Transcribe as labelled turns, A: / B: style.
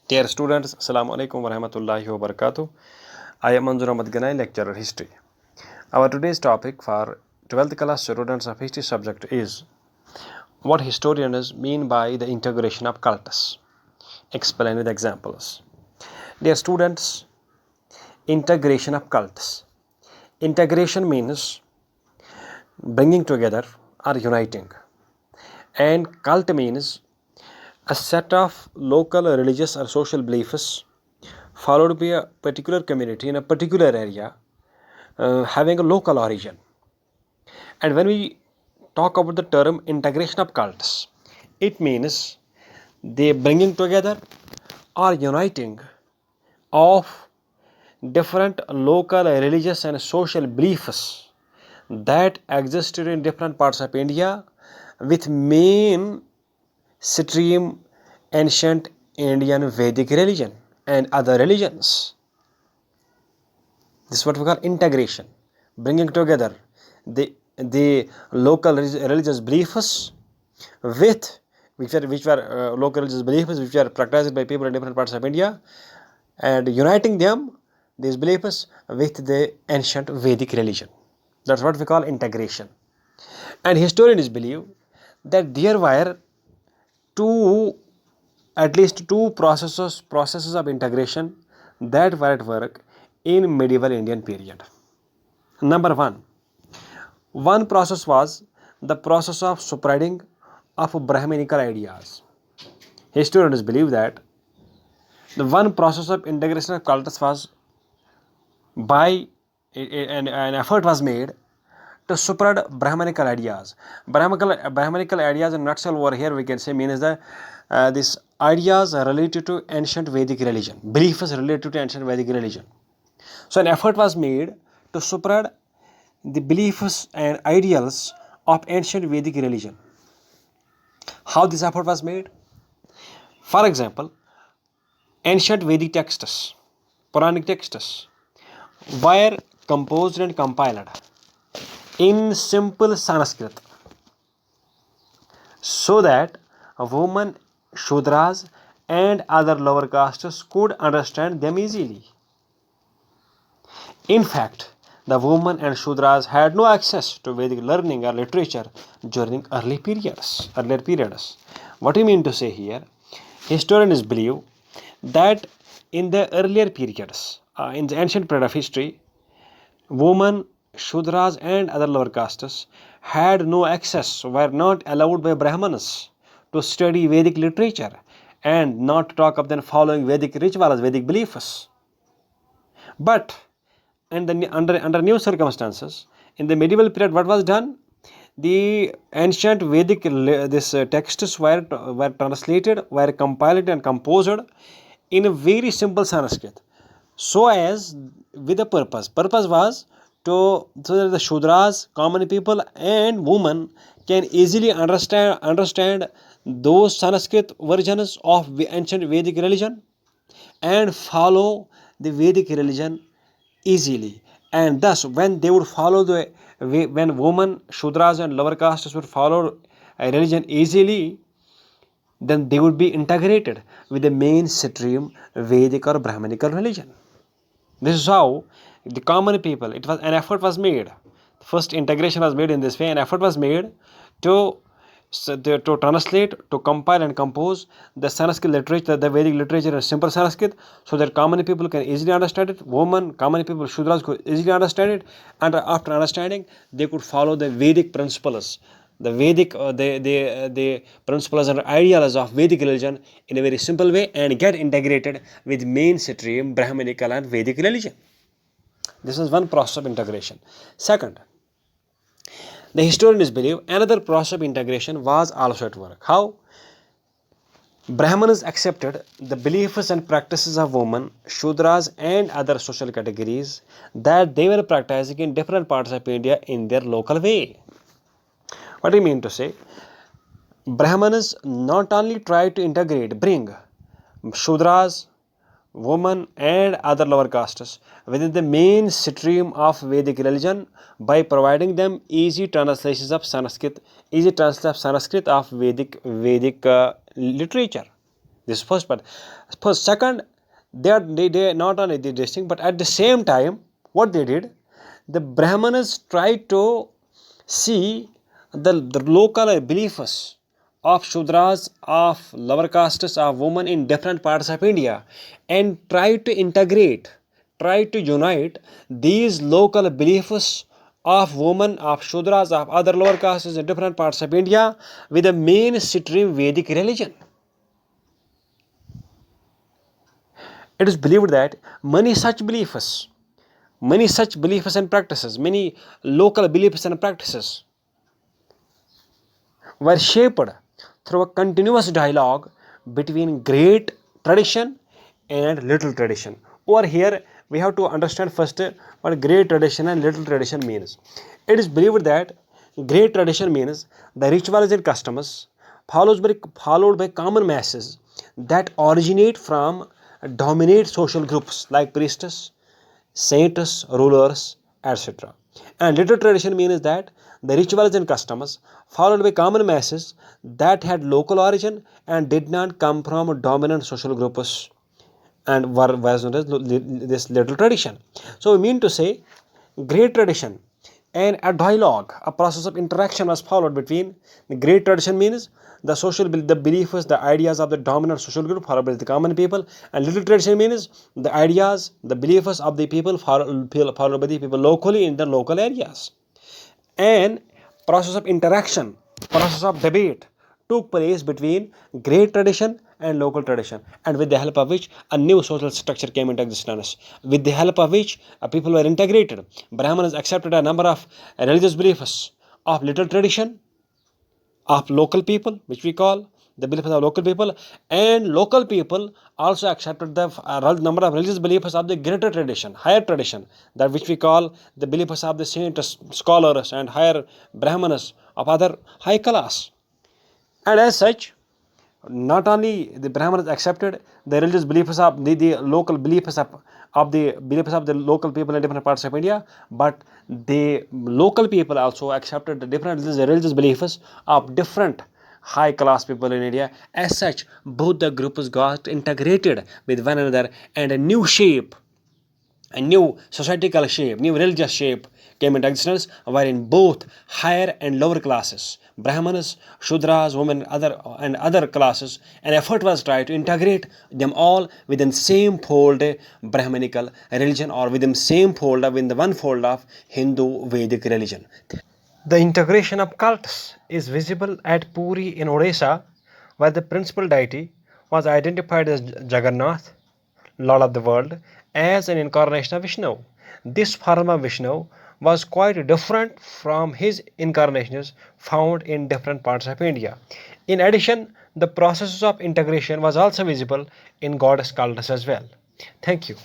A: Dear students, Assalamu alaikum wa rahmatullahi wa barakatuh. I am Manzur Ahmad Ganai, lecturer history. Our today's topic for 12th class students of history subject is what historians mean by the integration of cults. Explain with examples. Dear students, integration of cults. Integration means bringing together or uniting, and cult means a set of local religious or social beliefs followed by a particular community in a particular area having a local origin. And when we talk about the term integration of cults, it means the bringing together or uniting of different local religious and social beliefs that existed in different parts of India with main stream ancient Indian Vedic religion and other religions. This is what we call integration, bringing together the local religious beliefs with which were local religious beliefs which were practiced by people in different parts of India, and uniting them, these beliefs, with the ancient Vedic religion. That's what we call integration. And historians believe that there were at least two processes of integration that were at work in medieval Indian period. Number one process was the process of spreading of Brahminical ideas. Historians believe that the one process of integration of cults was by an effort was made to spread Brahmanical ideas. Brahmanical ideas in a nutshell over here we can say means that these ideas are related to ancient Vedic religion, beliefs related to ancient Vedic religion. So an effort was made to spread the beliefs and ideals of ancient Vedic religion. How this effort was made? For example, ancient Vedic texts, Puranic texts, were composed and compiled in simple Sanskrit so that women, Shudras, and other lower castes could understand them easily. In fact, the women and Shudras had no access to Vedic learning or literature during earlier periods. What do you mean to say here? Historians believe that in the earlier periods, in the ancient period of history, women, Shudras, and other lower castes had no access, were not allowed by Brahmanas to study Vedic literature and not to talk of them following Vedic rituals, Vedic beliefs. But under new circumstances, in the medieval period, what was done? The ancient Vedic texts were translated, were compiled and composed in a very simple Sanskrit, so as with a purpose. Purpose was so that the Shudras, common people, and women can easily understand those Sanskrit versions of the ancient Vedic religion and follow the Vedic religion easily. And thus, when they would follow when women, Shudras, and lower castes would follow a religion easily, then they would be integrated with the mainstream Vedic or Brahmanical religion. This is how the common people, an effort was made. First integration was made in this way. An effort was made to translate, to compile and compose the Sanskrit literature, the Vedic literature in simple Sanskrit, so that common people can easily understand it. Common people, Shudras could easily understand it, and after understanding, they could follow the Vedic principles, the principles and ideals of Vedic religion in a very simple way and get integrated with mainstream Brahmanical and Vedic religion. This is one process of integration. Second, the historians believe another process of integration was also at work. How? Brahmanas accepted the beliefs and practices of women, Shudras, and other social categories that they were practicing in different parts of India in their local way. What do you mean to say? Brahmanas not only tried to bring Shudras, women, and other lower castes within the mainstream of Vedic religion by providing them easy translations of Sanskrit, of Vedic literature. This is first part. First, second, they not only did this thing, but at the same time, what they did, the Brahmanas tried to see the local beliefs of Shudras, of lower castes, of women in different parts of India, and tried to integrate, tried to unite these local beliefs of women, of Shudras, of other lower castes in different parts of India with the mainstream Vedic religion. It is believed that many such beliefs and practices, many local beliefs and practices were shaped through a continuous dialogue between great tradition and little tradition. Over here, we have to understand first what great tradition and little tradition means. It is believed that great tradition means the rituals and customs followed by common masses that originate from dominate social groups like priests, saints, rulers, etc. And little tradition means that the rituals and customs followed by common masses that had local origin and did not come from dominant social groups and were known as this little tradition. So we mean to say great tradition and a dialogue, a process of interaction was followed between the great tradition means the beliefs, the ideas of the dominant social group followed by the common people, and little tradition means the ideas, the beliefs of the people followed by the people locally in the local areas. And process of interaction, process of debate took place between great tradition and local tradition, and with the help of which a new social structure came into existence, with the help of which people were integrated. Brahmanas accepted a number of religious beliefs of little tradition of local people, which we call the beliefs of local people, and local people also accepted the number of religious beliefs of the greater tradition, higher tradition, that which we call the beliefs of the saints, scholars, and higher brahmanas of other high class. And as such, not only the Brahmanas accepted the religious beliefs of the local beliefs of the local people in different parts of India, but the local people also accepted the different religious beliefs of different high class people in India. As such, both the groups got integrated with one another, and a new shape, a new societal shape, new religious shape came into existence, wherein both higher and lower classes, Brahmanas, Shudras, women, other classes, an effort was tried to integrate them all within the same fold Brahmanical religion, or within the same fold, within the one fold of Hindu Vedic religion. The integration of cults is visible at Puri in Odisha, where the principal deity was identified as Jagannath, Lord of the world, as an incarnation of Vishnu. This form of Vishnu was quite different from his incarnations found in different parts of India. In addition, the process of integration was also visible in goddess cults as well. Thank you.